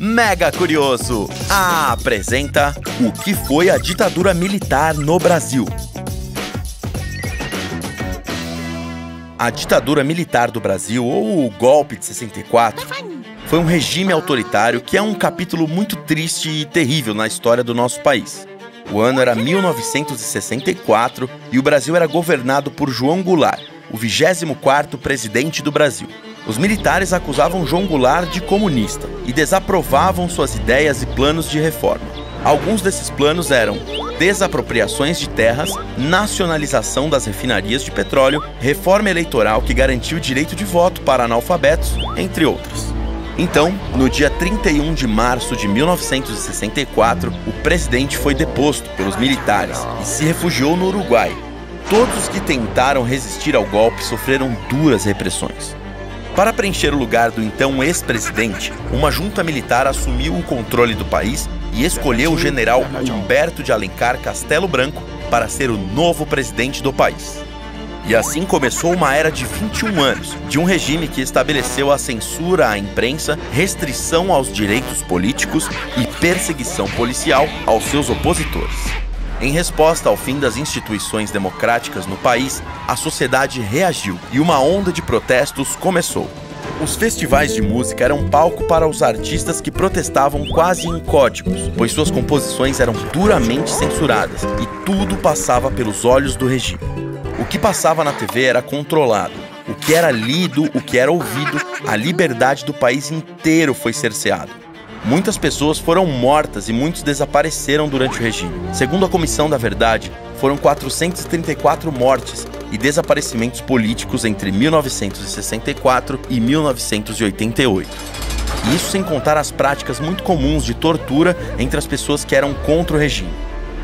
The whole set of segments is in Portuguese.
Mega Curioso apresenta o que foi a ditadura militar no Brasil. A ditadura militar do Brasil, ou o golpe de 64, foi um regime autoritário que é um capítulo muito triste e terrível na história do nosso país. O ano era 1964 e o Brasil era governado por João Goulart, o 24º presidente do Brasil. Os militares acusavam João Goulart de comunista e desaprovavam suas ideias e planos de reforma. Alguns desses planos eram desapropriações de terras, nacionalização das refinarias de petróleo, reforma eleitoral que garantia o direito de voto para analfabetos, entre outros. Então, no dia 31 de março de 1964, o presidente foi deposto pelos militares e se refugiou no Uruguai. Todos os que tentaram resistir ao golpe sofreram duras repressões. Para preencher o lugar do então ex-presidente, uma junta militar assumiu o controle do país e escolheu o general Humberto de Alencar Castelo Branco para ser o novo presidente do país. E assim começou uma era de 21 anos, de um regime que estabeleceu a censura à imprensa, restrição aos direitos políticos e perseguição policial aos seus opositores. Em resposta ao fim das instituições democráticas no país, a sociedade reagiu e uma onda de protestos começou. Os festivais de música eram palco para os artistas que protestavam quase em códigos, pois suas composições eram duramente censuradas e tudo passava pelos olhos do regime. O que passava na TV era controlado. O que era lido, o que era ouvido, a liberdade do país inteiro foi cerceado. Muitas pessoas foram mortas e muitos desapareceram durante o regime. Segundo a Comissão da Verdade, foram 434 mortes e desaparecimentos políticos entre 1964 e 1988. Isso sem contar as práticas muito comuns de tortura entre as pessoas que eram contra o regime.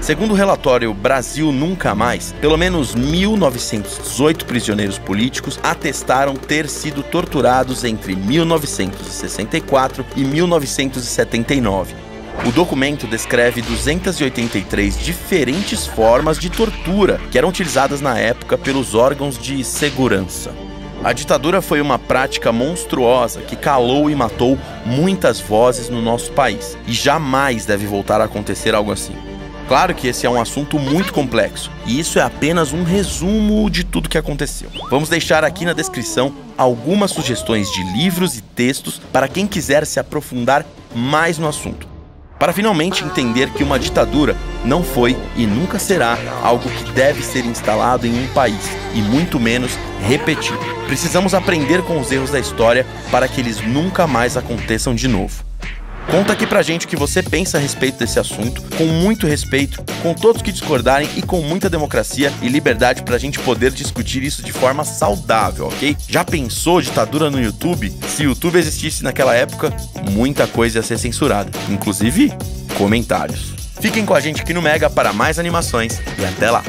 Segundo o relatório Brasil Nunca Mais, pelo menos 1.918 prisioneiros políticos atestaram ter sido torturados entre 1964 e 1979. O documento descreve 283 diferentes formas de tortura que eram utilizadas na época pelos órgãos de segurança. A ditadura foi uma prática monstruosa que calou e matou muitas vozes no nosso país, e jamais deve voltar a acontecer algo assim. Claro que esse é um assunto muito complexo, e isso é apenas um resumo de tudo que aconteceu. Vamos deixar aqui na descrição algumas sugestões de livros e textos para quem quiser se aprofundar mais no assunto, para finalmente entender que uma ditadura não foi e nunca será algo que deve ser instalado em um país, e muito menos repetido. Precisamos aprender com os erros da história para que eles nunca mais aconteçam de novo. Conta aqui pra gente o que você pensa a respeito desse assunto, com muito respeito, com todos que discordarem e com muita democracia e liberdade pra gente poder discutir isso de forma saudável, ok? Já pensou ditadura no YouTube? Se o YouTube existisse naquela época, muita coisa ia ser censurada, inclusive comentários. Fiquem com a gente aqui no Mega para mais animações e até lá!